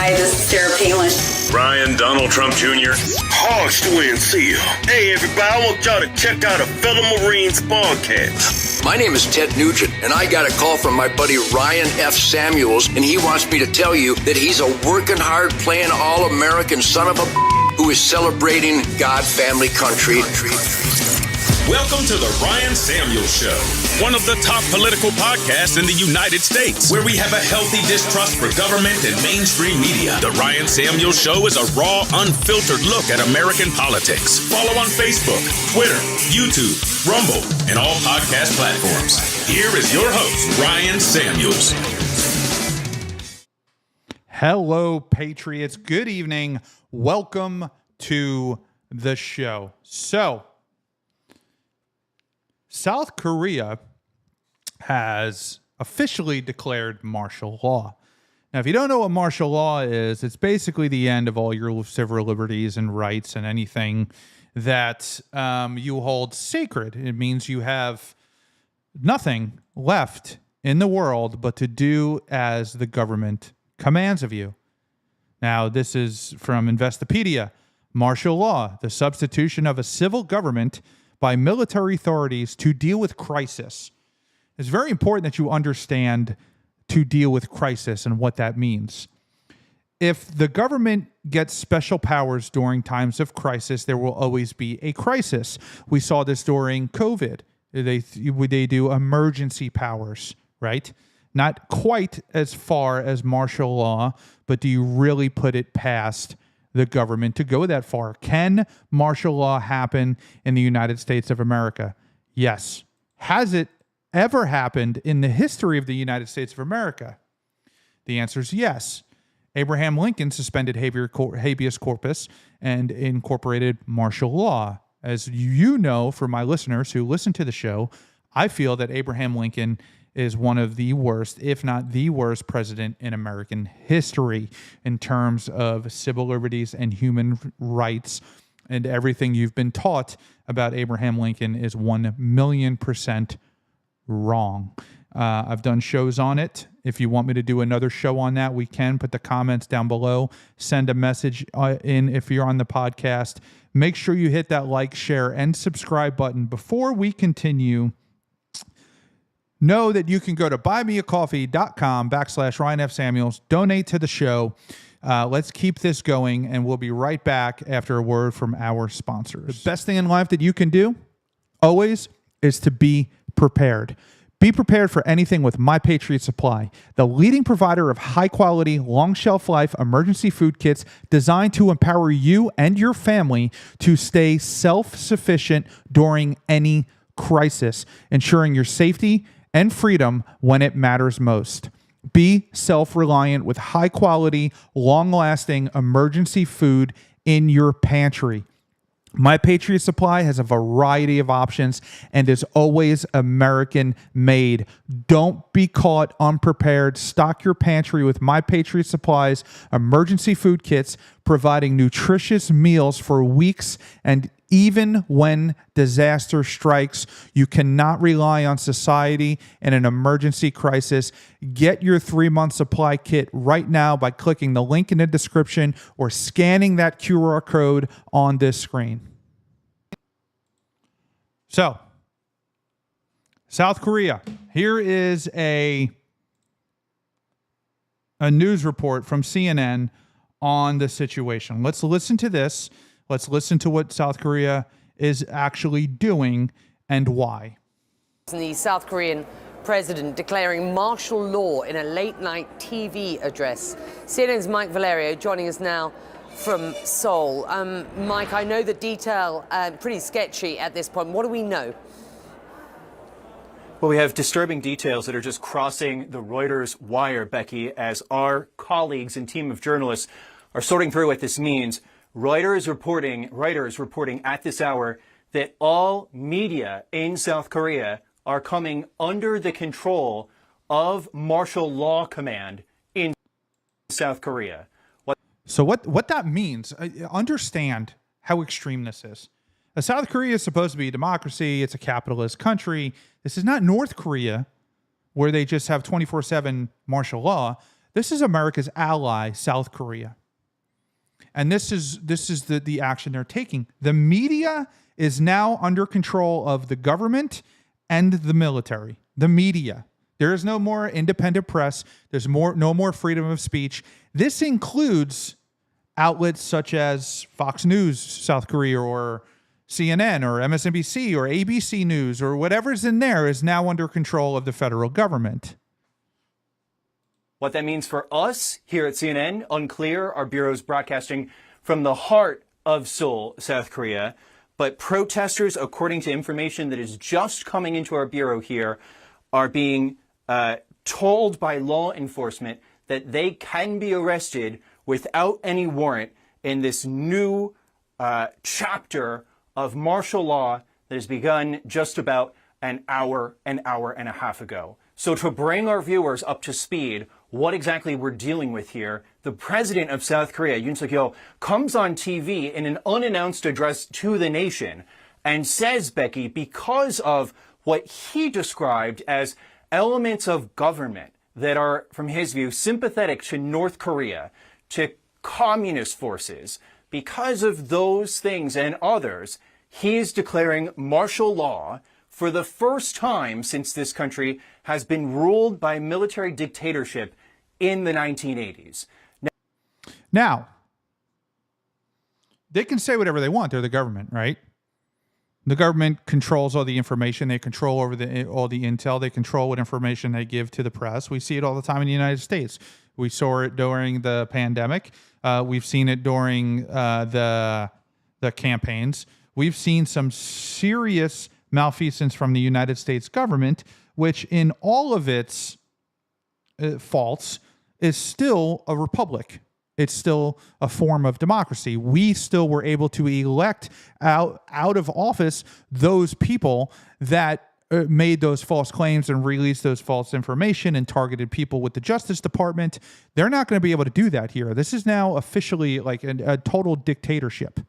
Hi, this is Sarah Palin. Ryan Donald Trump Jr. Harsh to win seal. Hey, everybody, I want y'all to check out a fellow Marines podcast. My name is Ted Nugent, and I got a call from my buddy Ryan F. Samuels, and he wants me to tell you that he's a working hard, playing all-American son of a who is celebrating God, family, country. Welcome to the Ryan Samuels Show, one of the top political podcasts in the United States, where we have a healthy distrust for government and mainstream media. The Ryan Samuels Show is a raw, unfiltered look at American politics. Follow on Facebook, Twitter, YouTube, Rumble, and all podcast platforms. Here is your host, Ryan Samuels. Hello, Patriots. Good evening. Welcome to the show. So, South Korea has officially declared martial law. Now, if you don't know what martial law is, it's basically the end of all your civil liberties and rights and anything that you hold sacred. It means you have nothing left in the world but to do as the government commands of you. Now, this is from Investopedia. Martial law, the substitution of a civil government by military authorities to deal with crisis. It's very important that you understand to deal with crisis and what that means. If the government gets special powers during times of crisis, there will always be a crisis. We saw this during COVID. They do emergency powers, right? Not quite as far as martial law, but do you really put it past the government to go that far? Can martial law happen in the United States of America? Yes. Has it ever happened in the history of the United States of America? The answer is yes. Abraham Lincoln suspended habeas corpus and incorporated martial law. As you know, for my listeners who listen to the show, I feel that Abraham Lincoln is one of the worst, if not the worst, president in American history in terms of civil liberties and human rights. And everything you've been taught about Abraham Lincoln is 1,000,000% wrong. I've done shows on it. If you want me to do another show on that, we can. Put the comments down below. Send a message in if you're on the podcast. Make sure you hit that like, share, and subscribe button. Before we continue, know that you can go to buymeacoffee.com/Ryan F. Samuels. Donate to the show. Let's keep this going, and we'll be right back after a word from our sponsors. The best thing in life that you can do always is to be prepared. Be prepared for anything with My Patriot Supply, the leading provider of high-quality, long shelf life emergency food kits designed to empower you and your family to stay self-sufficient during any crisis, ensuring your safety and freedom when it matters most. Be self-reliant with high-quality, long-lasting emergency food in your pantry. My Patriot Supply has a variety of options and is always American-made. Don't be caught unprepared. Stock your pantry with My Patriot Supply's emergency food kits, providing nutritious meals for weeks. And even when disaster strikes, you cannot rely on society in an emergency crisis. Get your 3-month supply kit right now by clicking the link in the description or scanning that QR code on this screen. So, South Korea. Here is a news report from CNN on the situation. Let's listen to this. Let's listen to what South Korea is actually doing and why. The South Korean president declaring martial law in a late-night TV address. CNN's Mike Valerio joining us now from Seoul. Mike, I know the detail pretty sketchy at this point. What do we know? Well, we have disturbing details that are just crossing the Reuters wire, Becky, as our colleagues and team of journalists are sorting through what this means. Reuters reporting at this hour that all media in South Korea are coming under the control of martial law command in South Korea. So what that means, understand how extreme this is. South Korea is supposed to be a democracy. It's a capitalist country. This is not North Korea, where they just have 24/7 martial law. This is America's ally, South Korea. And this is the action they're taking. The media is now under control of the government and the military. The media. There is no more independent press. There's no more freedom of speech. This includes outlets such as Fox News, South Korea, or CNN, or MSNBC, or ABC News, or whatever's in there is now under control of the federal government. What that means for us here at CNN, unclear. Our bureau's broadcasting from the heart of Seoul, South Korea. But protesters, according to information that is just coming into our bureau here, are being told by law enforcement that they can be arrested without any warrant in this new chapter of martial law that has begun just about an hour and a half ago. So to bring our viewers up to speed, what exactly we're dealing with here, the president of South Korea, Yoon Suk-yeol, comes on TV in an unannounced address to the nation and says, Becky, because of what he described as elements of government that are, from his view, sympathetic to North Korea, to communist forces, because of those things and others, he is declaring martial law for the first time since this country has been ruled by military dictatorship in the 1980s. Now, they can say whatever they want. They're the government, right? The government controls all the information. They control over all the intel. They control what information they give to the press. We see it all the time in the United States. We saw it during the pandemic. We've seen it during the campaigns. We've seen some serious malfeasance from the United States government, which in all of its faults is still a republic. It's still a form of democracy. We still were able to elect out of office those people that made those false claims and released those false information and targeted people with the Justice Department. They're not going to be able to do that here. This is now officially like a total dictatorship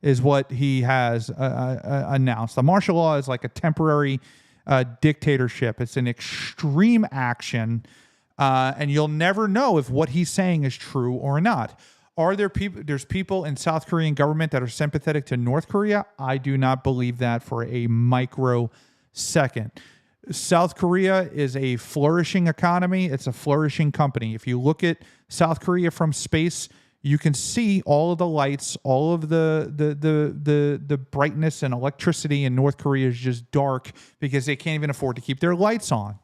is what he has announced. The martial law is like a temporary dictatorship. It's an extreme action. And you'll never know if what he's saying is true or not. Are there people? There's people in South Korean government that are sympathetic to North Korea. I do not believe that for a microsecond. South Korea is a flourishing economy. It's a flourishing company. If you look at South Korea from space, you can see all of the lights, all of the brightness and electricity in North Korea is just dark because they can't even afford to keep their lights on.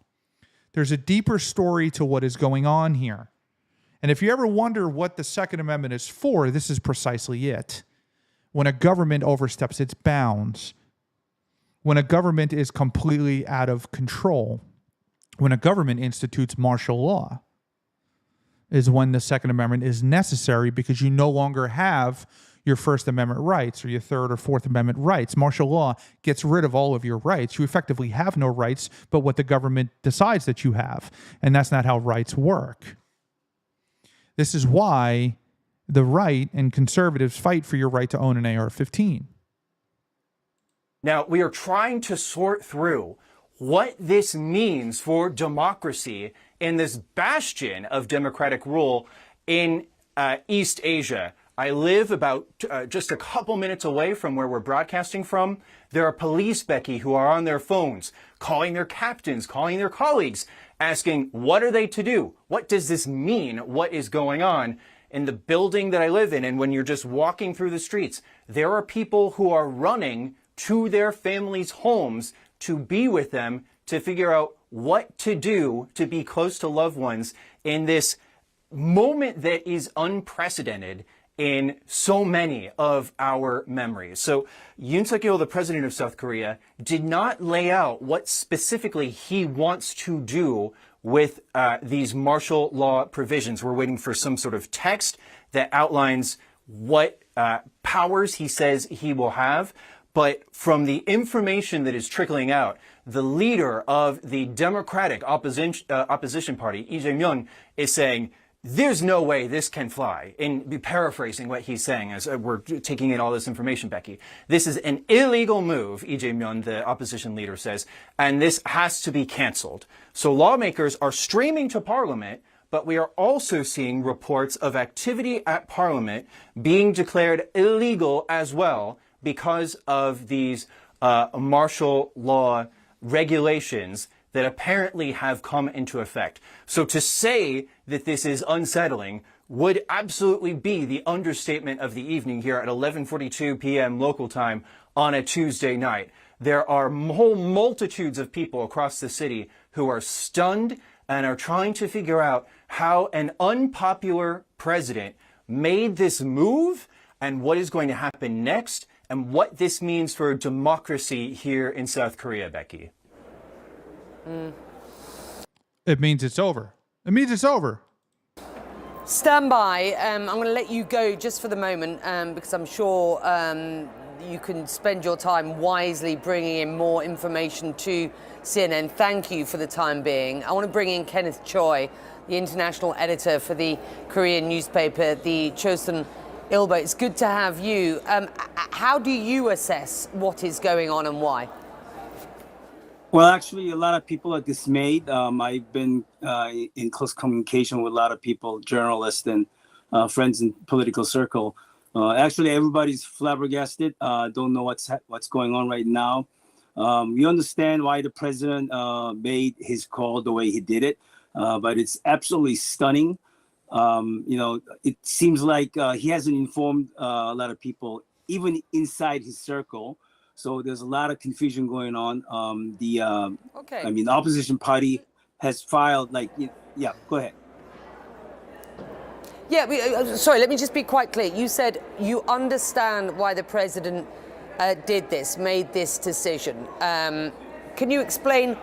There's a deeper story to what is going on here. And if you ever wonder what the Second Amendment is for, this is precisely it. When a government oversteps its bounds, when a government is completely out of control, when a government institutes martial law, is when the Second Amendment is necessary because you no longer have your First Amendment rights or your Third or Fourth Amendment rights. Martial law gets rid of all of your rights. You effectively have no rights but what the government decides that you have. And that's not how rights work. This is why the right and conservatives fight for your right to own an AR-15. Now, we are trying to sort through what this means for democracy in this bastion of democratic rule in East Asia. I live about just a couple minutes away from where we're broadcasting from. There are police, Becky, who are on their phones, calling their captains, calling their colleagues, asking, what are they to do? What does this mean? What is going on in the building that I live in? And when you're just walking through the streets, there are people who are running to their families' homes to be with them, to figure out what to do to be close to loved ones in this moment that is unprecedented in so many of our memories. So Yoon Suk-yeol, the president of South Korea, did not lay out what specifically he wants to do with these martial law provisions. We're waiting for some sort of text that outlines what powers he says he will have. But from the information that is trickling out, the leader of the Democratic opposition party, Lee Jae-myung, is saying, there's no way this can fly. And paraphrasing what he's saying as we're taking in all this information, Becky. This is an illegal move, Lee Jae-myung, the opposition leader, says, and this has to be canceled. So lawmakers are streaming to parliament, but we are also seeing reports of activity at Parliament being declared illegal as well because of these martial law regulations that apparently have come into effect. So to say that this is unsettling would absolutely be the understatement of the evening here at 11:42 p.m. local time on a Tuesday night. There are whole multitudes of people across the city who are stunned and are trying to figure out how an unpopular president made this move and what is going to happen next and what this means for democracy here in South Korea, Becky. It means it's over. It means it's over. Stand by. I'm going to let you go just for the moment because I'm sure you can spend your time wisely bringing in more information to CNN. Thank you for the time being. I want to bring in Kenneth Choi, the international editor for the Korean newspaper, the Chosun Ilbo. It's good to have you. How do you assess what is going on and why? Well, actually, a lot of people are dismayed. I've been in close communication with a lot of people, journalists and friends in political circle. Actually, everybody's flabbergasted. Don't know what's going on right now. We understand why the president made his call the way he did it, but it's absolutely stunning. It seems like he hasn't informed a lot of people, even inside his circle. So there's a lot of confusion going on. The opposition party has filed go ahead. Yeah, sorry, let me just be quite clear. You said you understand why the president did this, made this decision. Can you explain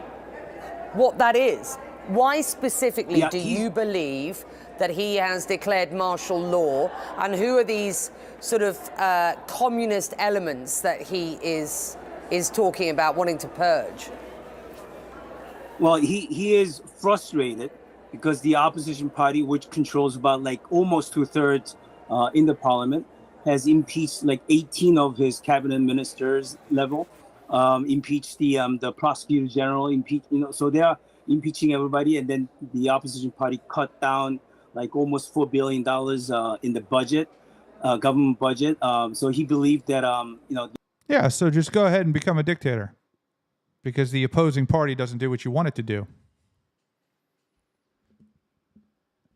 what that is? Why specifically do you believe that he has declared martial law, and who are these sort of communist elements that he is talking about wanting to purge? Well, he is frustrated because the opposition party, which controls about almost 2/3 in the parliament, has impeached 18 of his cabinet ministers level, impeached the prosecutor general, so they are impeaching everybody, and then the opposition party cut down almost $4 billion in the budget, government budget. So he believed that, Yeah, so just go ahead and become a dictator because the opposing party doesn't do what you want it to do.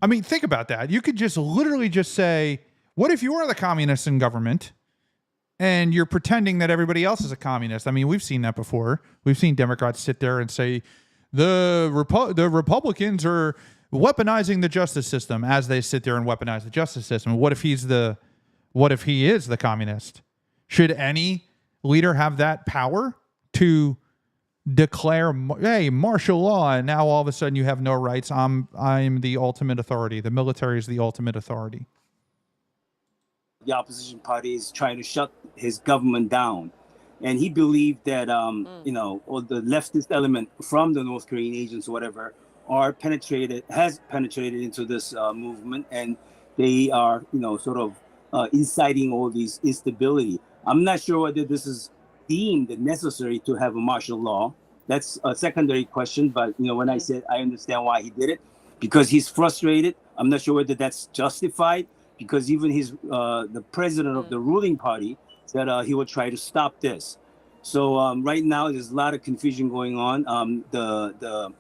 I mean, think about that. You could just literally just say, what if you are the communists in government and you're pretending that everybody else is a communist? I mean, we've seen that before. We've seen Democrats sit there and say, the Republicans are weaponizing the justice system as they sit there and weaponize the justice system. What if he is the communist? Should any leader have that power to declare, hey, martial law, and now all of a sudden you have no rights? I'm the ultimate authority. The military is the ultimate authority. The opposition party is trying to shut his government down. And he believed that, all the leftist element from the North Korean agents or whatever has penetrated into this movement, and they are, inciting all these instability. I'm not sure whether this is deemed necessary to have a martial law. That's a secondary question. But, when I said I understand why he did it, because he's frustrated. I'm not sure whether that's justified, because even the president of the ruling party said he would try to stop this. So right now there's a lot of confusion going on. The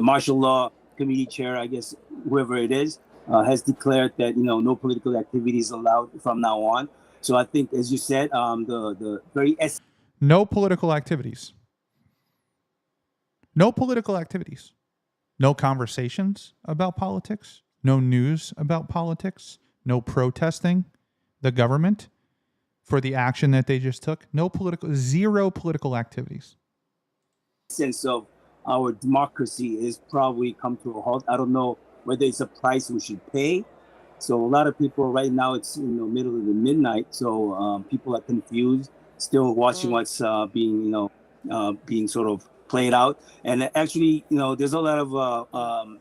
martial law committee chair, I guess, whoever it is, has declared that no political activity is allowed from now on. So I think, as you said, the very no political activities. No political activities. No conversations about politics. No news about politics. No protesting the government for the action that they just took. Zero political activities. Sense of our democracy is probably come to a halt. I don't know whether it's a price we should pay. So a lot of people right now, it's middle of the midnight, so people are confused, still watching what's being sort of played out. And actually, there's a lot of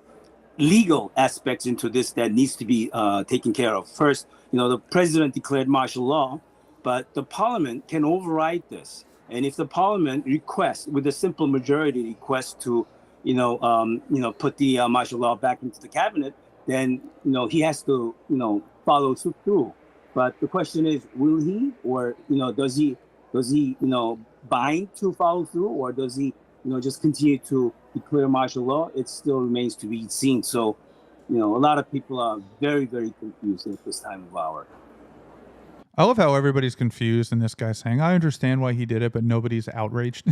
legal aspects into this that needs to be taken care of. First, the president declared martial law, but the parliament can override this. And if the parliament requests, with a simple majority request to, put the martial law back into the cabinet, then he has to follow through. But the question is, will he, or does he bind to follow through, or does he just continue to declare martial law? It still remains to be seen. So a lot of people are very, very confused at this time of hour. I love how everybody's confused and this guy's saying, I understand why he did it, but nobody's outraged.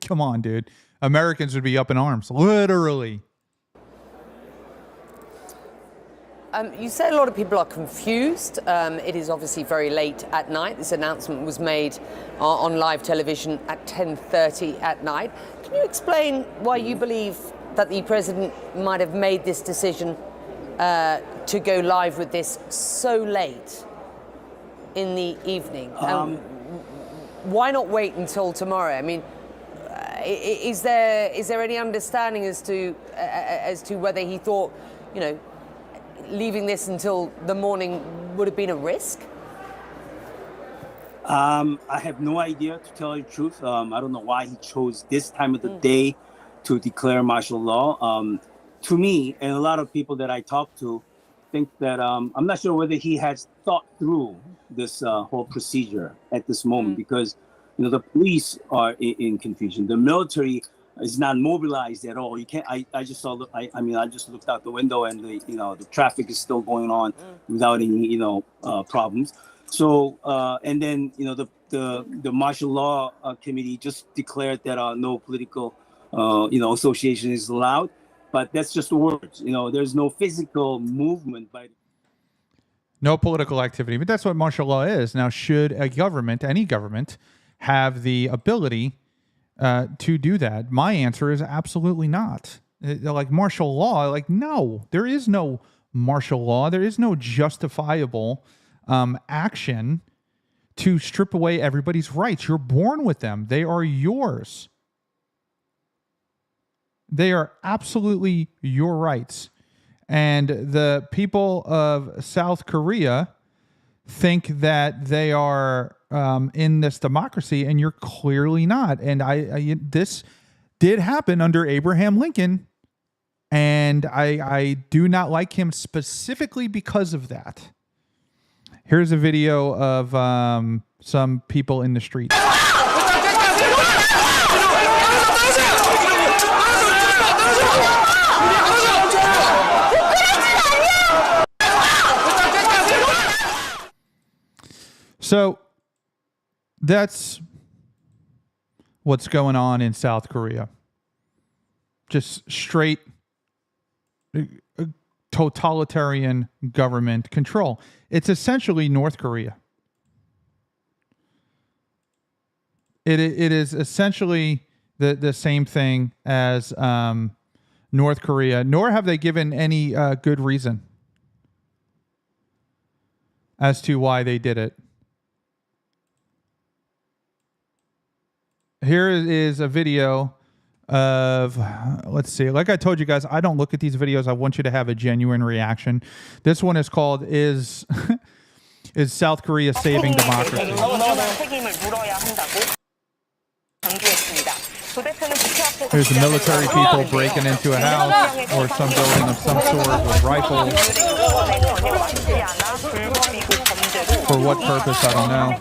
Come on, dude. Americans would be up in arms, literally. You say a lot of people are confused. It is obviously very late at night. This announcement was made on live television at 10:30 at night. Can you explain why you believe that the president might have made this decision to go live with this so late in the evening? Why not wait until tomorrow? I mean, is there any understanding as to whether he thought, leaving this until the morning would have been a risk? I have no idea, to tell you the truth. I don't know why he chose this time of the day to declare martial law. To me, and a lot of people that I talk to think that I'm not sure whether he has thought through this whole procedure at this moment, because the police are in confusion. The military is not mobilized at all. You can't. I just saw. I just looked out the window, and the traffic is still going on without any problems. So and then the martial law committee just declared that no political association is allowed. But that's just words. There's no physical movement by. No political activity, but that's what martial law is. Now, should a government, any government, have the ability to do that? My answer is absolutely not. Like martial law, no, there is no martial law. There is no justifiable action to strip away everybody's rights. You're born with them. They are yours. They are absolutely your rights. And the people of South Korea think that they are in this democracy, and you're clearly not. And this did happen under Abraham Lincoln, and I do not like him specifically because of that. Here's a video of some people in the street. So that's what's going on in South Korea. Just straight totalitarian government control. It's essentially North Korea. It is essentially the same thing as North Korea, nor have they given any good reason as to why they did it. Here is a video of, let's see, like I told you guys, I don't look at these videos. I want you to have a genuine reaction. This one is called, Is South Korea Saving Democracy? There's the military people breaking into a house or some building of some sort with rifles. For what purpose, I don't know.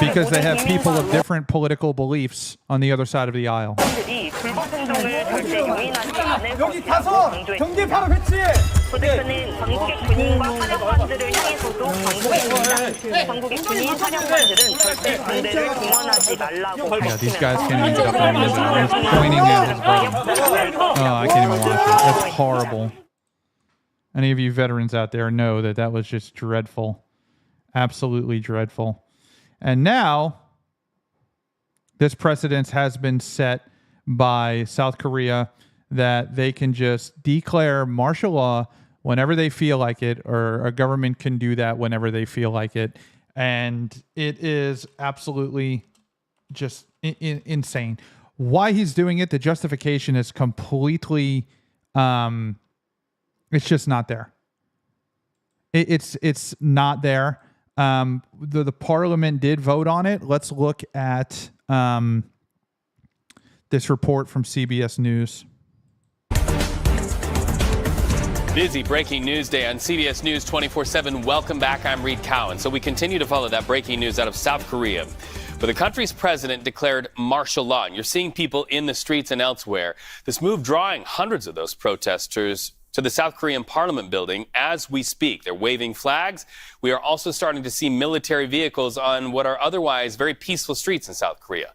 Because they have people of different political beliefs on the other side of the aisle. Yeah, these guys can't even get up there. He's pointing at his buddy. Oh, I can't even watch it. That's horrible. Any of you veterans out there know that that was just dreadful. Absolutely dreadful. And now, this precedent has been set by South Korea that they can just declare martial law whenever they feel like it, or a government can do that whenever they feel like it. And it is absolutely just insane. Why he's doing it, the justification is completely, it's just not there. It's not there. The parliament did vote on it. Let's look at the this report from CBS News. Busy breaking news day on CBS News 24/7. Welcome back. I'm Reed Cowan. So we continue to follow that breaking news out of South Korea, where the country's president declared martial law. And you're seeing people in the streets and elsewhere. This move drawing hundreds of those protesters to the South Korean parliament building as we speak. They're waving flags. We are also starting to see military vehicles on what are otherwise very peaceful streets in South Korea.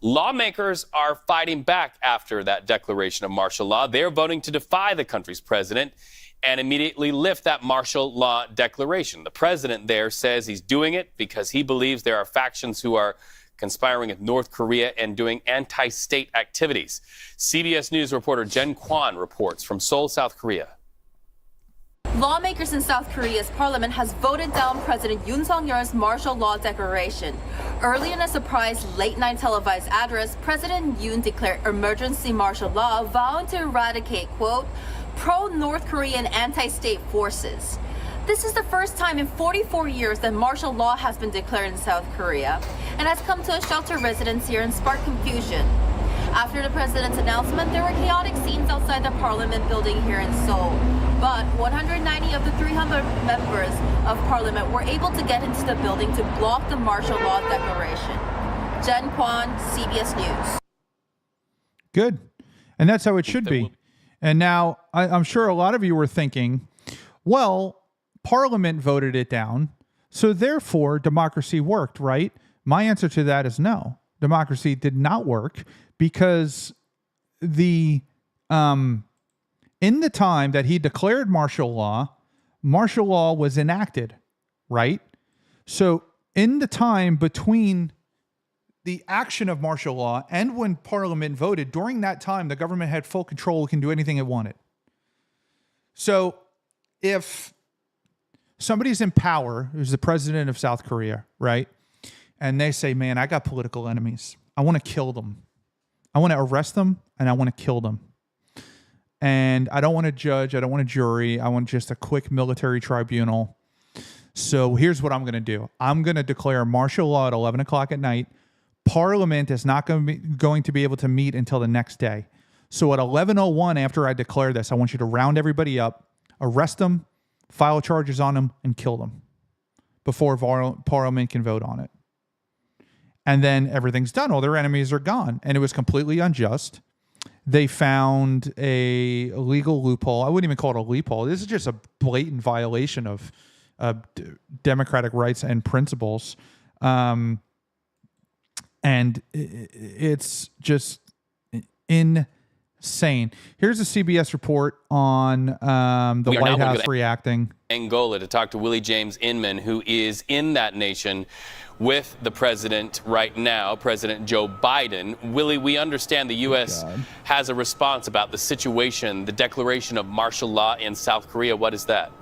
Lawmakers are fighting back after that declaration of martial law. They're voting to defy the country's president and immediately lift that martial law declaration. The president there says he's doing it because he believes there are factions who are conspiring with North Korea and doing anti-state activities. CBS News reporter Jen Kwan reports from Seoul, South Korea. Lawmakers in South Korea's parliament has voted down President Yoon Sung-yeol's martial law declaration. Early in a surprise late-night televised address, President Yoon declared emergency martial law, vowing to eradicate, quote, pro-North Korean anti-state forces. This is the first time in 44 years that martial law has been declared in South Korea and has come to a shelter residents here and sparked confusion. After the president's announcement, there were chaotic scenes outside the parliament building here in Seoul. But 190 of the 300 members of parliament were able to get into the building to block the martial law declaration. Jen Kwan, CBS News. Good. And that's how it should be. And now I'm sure a lot of you were thinking, well, Parliament voted it down, so therefore democracy worked, right? My answer to that is no. Democracy did not work because in the time that he declared martial law was enacted, right? So in the time between the action of martial law and when Parliament voted, during that time, the government had full control, can do anything it wanted. So if somebody's in power, who's the president of South Korea, right? And they say, man, I got political enemies. I want to kill them. I want to arrest them and I want to kill them. And I don't want to judge. I don't want a jury. I want just a quick military tribunal. So here's what I'm going to do. I'm going to declare martial law at 11 o'clock at night. Parliament is not going to be able to meet until the next day. So at 11:01, after I declare this, I want you to round everybody up, arrest them, file charges on them, and kill them before Parliament can vote on it. And then everything's done. All their enemies are gone. And it was completely unjust. They found a legal loophole. I wouldn't even call it a loophole. This is just a blatant violation of democratic rights and principles. And it's just insane. Here's a CBS report on the White House reacting. Angola to talk to Willie James Inman, who is in that nation with the president right now, President Joe Biden. Willie, we understand the U.S. has a response about the situation, the declaration of martial law in South Korea. What is that?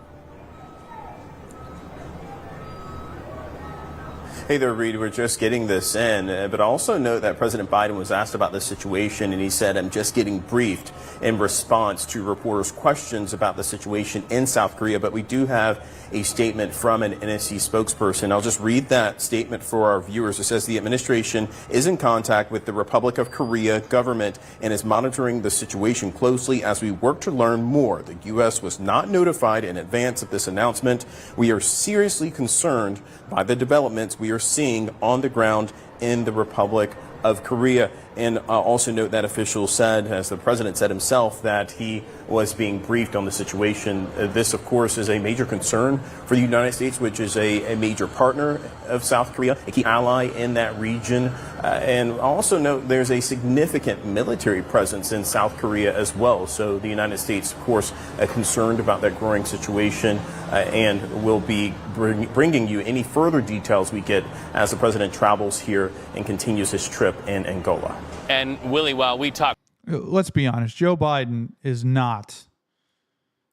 Hey there, Reed. We're just getting this in, but also note that President Biden was asked about the situation, and he said, I'm just getting briefed in response to reporters' questions about the situation in South Korea. But we do have a statement from an NSC spokesperson. I'll just read that statement for our viewers. It says the administration is in contact with the Republic of Korea government and is monitoring the situation closely as we work to learn more. The U.S. was not notified in advance of this announcement. We are seriously concerned by the developments we are seeing on the ground in the Republic of Korea. And also note that officials said, as the president said himself, that he was being briefed on the situation. This, of course, is a major concern for the United States, which is a major partner of South Korea, a key ally in that region. And also note there's a significant military presence in South Korea as well. So the United States, of course, concerned about that growing situation and will be bringing you any further details we get as the president travels here and continues his trip in Angola. And Willie, while we talk, let's be honest, Joe Biden is not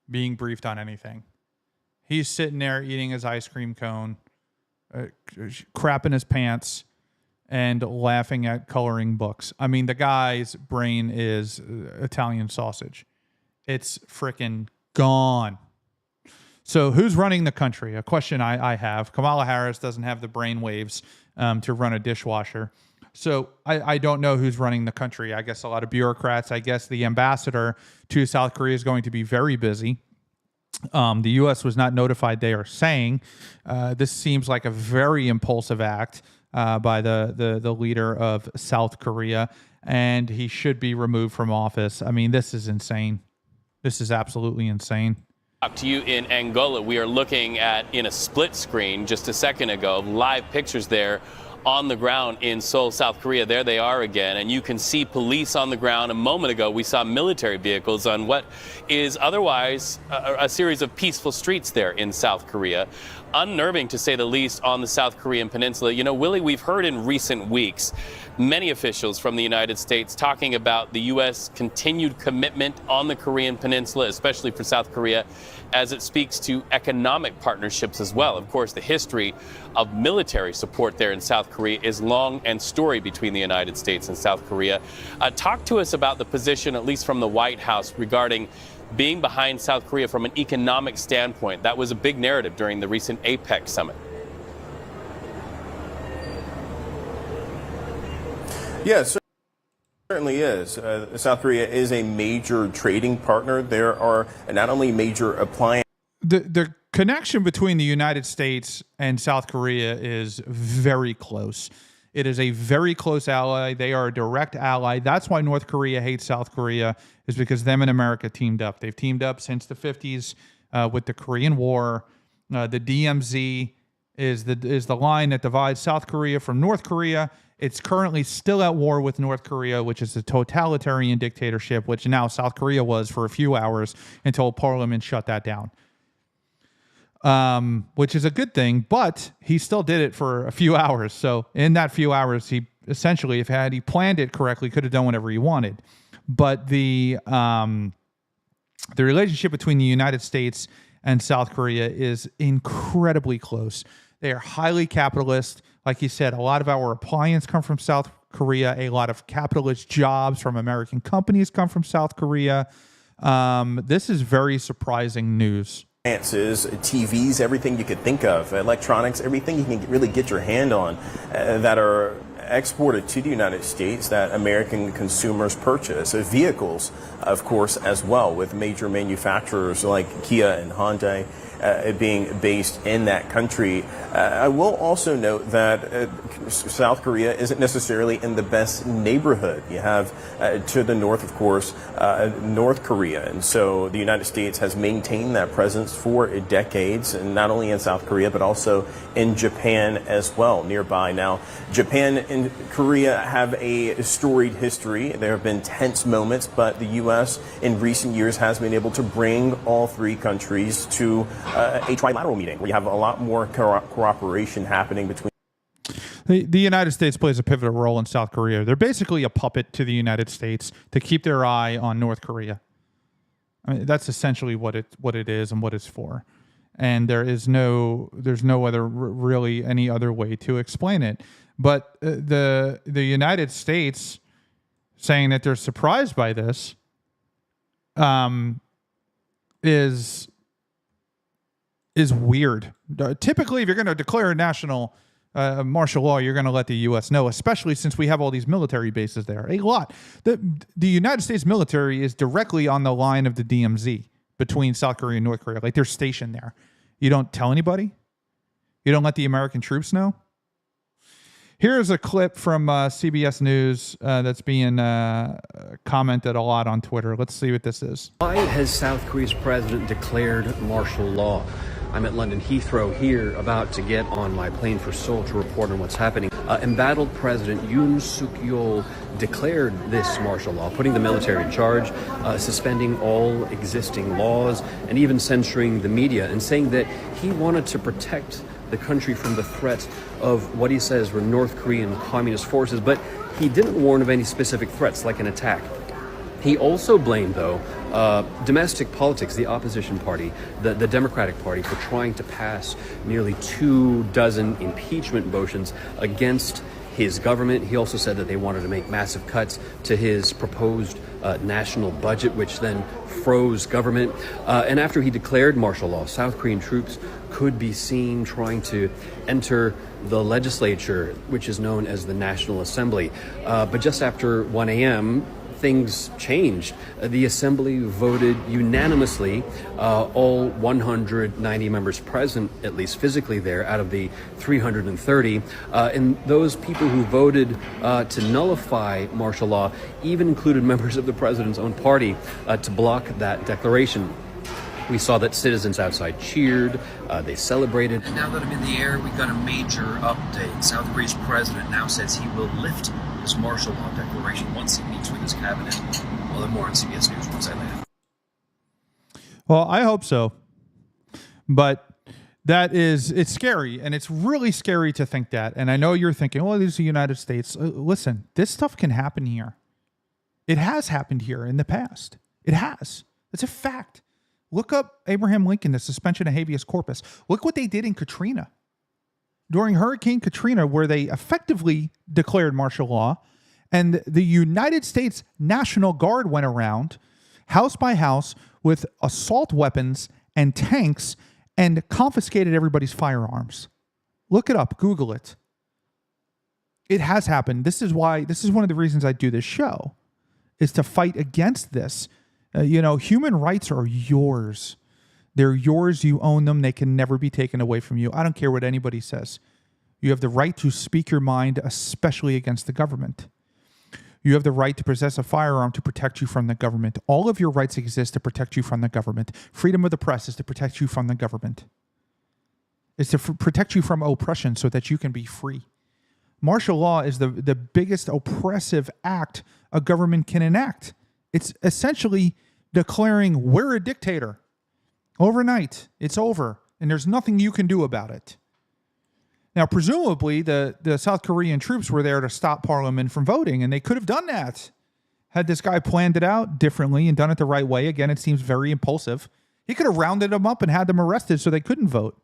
being briefed on anything. He's sitting there eating his ice cream cone, crapping his pants, and laughing at coloring books. I mean, the guy's brain is Italian sausage. It's freaking gone. So who's running the country? A question I have. Kamala Harris doesn't have the brain waves to run a dishwasher. So I don't know who's running the country. I guess a lot of bureaucrats. I guess the ambassador to South Korea is going to be very busy. The U.S. was not notified, they are saying. This seems like a very impulsive act by the leader of South Korea, and he should be removed from office. I mean, this is insane. This is absolutely insane. To you in Angola, we are looking at, in a split screen just a second ago, live pictures there on the ground in Seoul, South Korea. There they are again, and you can see police on the ground. A moment ago, we saw military vehicles on what is otherwise a series of peaceful streets there in South Korea. Unnerving, to say the least, on the South Korean peninsula. You know, Willie, we've heard in recent weeks many officials from the United States talking about the U.S. continued commitment on the Korean peninsula, especially for South Korea, as it speaks to economic partnerships as well. Of course, the history of military support there in South Korea is long and storied between the United States and South Korea. Talk to us about the position, at least from the White House, regarding being behind South Korea from an economic standpoint. That was a big narrative during the recent APEC summit. Yes, certainly is. South Korea is a major trading partner. There are not only major appliance. The connection between the United States and South Korea is very close. It is a very close ally. They are a direct ally. That's why North Korea hates South Korea, is because them and America teamed up. They've teamed up since the 50s with the Korean War. The DMZ is the line that divides South Korea from North Korea. It's currently still at war with North Korea, which is a totalitarian dictatorship, which now South Korea was for a few hours until Parliament shut that down. Which is a good thing, but he still did it for a few hours. So in that few hours, he essentially, if he planned it correctly, could have done whatever he wanted. But the relationship between the United States and South Korea is incredibly close. They are highly capitalist. Like you said, a lot of our appliances come from South Korea. A lot of capitalist jobs from American companies come from South Korea. This is very surprising news. TVs, everything you could think of, electronics, everything you can really get your hand on that are exported to the United States that American consumers purchase. Vehicles, of course, as well, with major manufacturers like Kia and Hyundai being based in that country. I will also note that South Korea isn't necessarily in the best neighborhood. You have to the north, of course, North Korea. And so the United States has maintained that presence for decades, and not only in South Korea, but also in Japan as well, nearby. Now, Japan and Korea have a storied history. There have been tense moments, but the U.S. in recent years has been able to bring all three countries to a trilateral meeting where you have a lot more cooperation happening between. The United States plays a pivotal role in South Korea. They're basically a puppet to the United States to keep their eye on North Korea. I mean, that's essentially what it is and what it's for. And there's no other really any other way to explain it. But the United States saying that they're surprised by this is weird. Typically, if you're going to declare a national martial law, you're going to let the U.S. know, especially since we have all these military bases there. A lot. The United States military is directly on the line of the DMZ between South Korea and North Korea. Like, they're stationed there. You don't tell anybody? You don't let the American troops know? Here's a clip from CBS News that's being commented a lot on Twitter. Let's see what this is. Why has South Korea's president declared martial law? I'm at London Heathrow here, about to get on my plane for Seoul to report on what's happening. Embattled President Yoon Suk-yeol declared this martial law, putting the military in charge, suspending all existing laws, and even censoring the media, and saying that he wanted to protect the country from the threat of what he says were North Korean communist forces, but he didn't warn of any specific threats like an attack. He also blamed, though, domestic politics, the opposition party, the Democratic Party, for trying to pass nearly 24 impeachment motions against his government. He also said that they wanted to make massive cuts to his proposed national budget, which then froze government. And after he declared martial law, South Korean troops could be seen trying to enter the legislature, which is known as the National Assembly. But just after 1 a.m., things changed. The Assembly voted unanimously, all 190 members present, at least physically there, out of the 330. And those people who voted to nullify martial law even included members of the president's own party to block that declaration. We saw that citizens outside cheered, they celebrated. And now that I'm in the air, we got a major update. South Korea's president now says he will lift this martial law declaration once he meets with his cabinet. Well, then more on CBS News once I land. Well, I hope so. But it's scary, and it's really scary to think that. And I know you're thinking, oh, this is the United States. Listen, this stuff can happen here. It has happened here in the past. It has. It's a fact. Look up Abraham Lincoln, the suspension of habeas corpus. Look what they did in Katrina. During Hurricane Katrina, where they effectively declared martial law, and the United States National Guard went around house by house with assault weapons and tanks and confiscated everybody's firearms. Look it up. Google it. It has happened. This is one of the reasons I do this show, is to fight against this. Human rights are yours. They're yours. You own them. They can never be taken away from you. I don't care what anybody says. You have the right to speak your mind, especially against the government. You have the right to possess a firearm to protect you from the government. All of your rights exist to protect you from the government. Freedom of the press is to protect you from the government. It's to protect you from oppression so that you can be free. Martial law is the biggest oppressive act a government can enact. It's essentially declaring we're a dictator. Overnight, it's over, and there's nothing you can do about it. Now, presumably, the South Korean troops were there to stop Parliament from voting, and they could have done that had this guy planned it out differently and done it the right way. Again, it seems very impulsive. He could have rounded them up and had them arrested so they couldn't vote.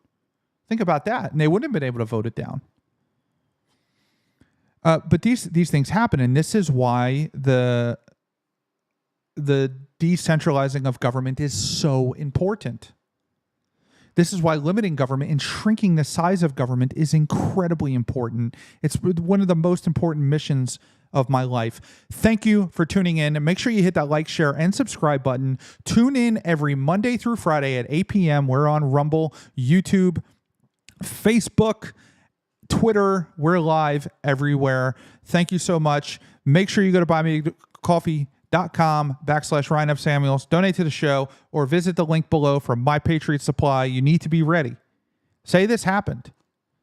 Think about that, and they wouldn't have been able to vote it down. But these things happen, and this is why the decentralizing of government is so important. This is why limiting government and shrinking the size of government is incredibly important. It's one of the most important missions of my life. Thank you for tuning in, and make sure you hit that like, share, and subscribe button. Tune in every Monday through Friday at 8 p.m. We're on Rumble, YouTube, Facebook, Twitter. We're live everywhere. Thank you so much. Make sure you go to buymecoffee.com/Ryan F. Samuels. Donate to the show or visit the link below for My Patriot Supply. You need to be ready. Say this happened.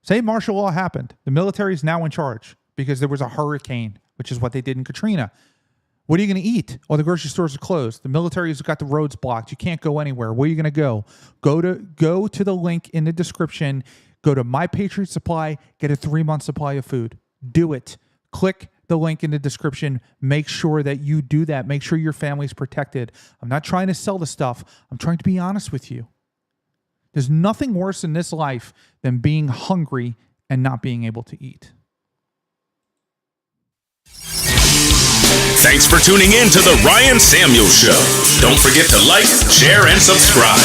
Say martial law happened. The military is now in charge because there was a hurricane, which is what they did in Katrina. What are you going to eat? Oh, the grocery stores are closed. The military's got the roads blocked. You can't go anywhere. Where are you going to go? Go to the link in the description. Go to My Patriot Supply. Get a 3-month supply of food. Do it. Click the link in the description. Make sure that you do that. Make sure your family's protected. I'm not trying to sell the stuff. I'm trying to be honest with you. There's nothing worse in this life than being hungry and not being able to eat. Thanks for tuning in to The Ryan Samuels Show. Don't forget to like, share, and subscribe.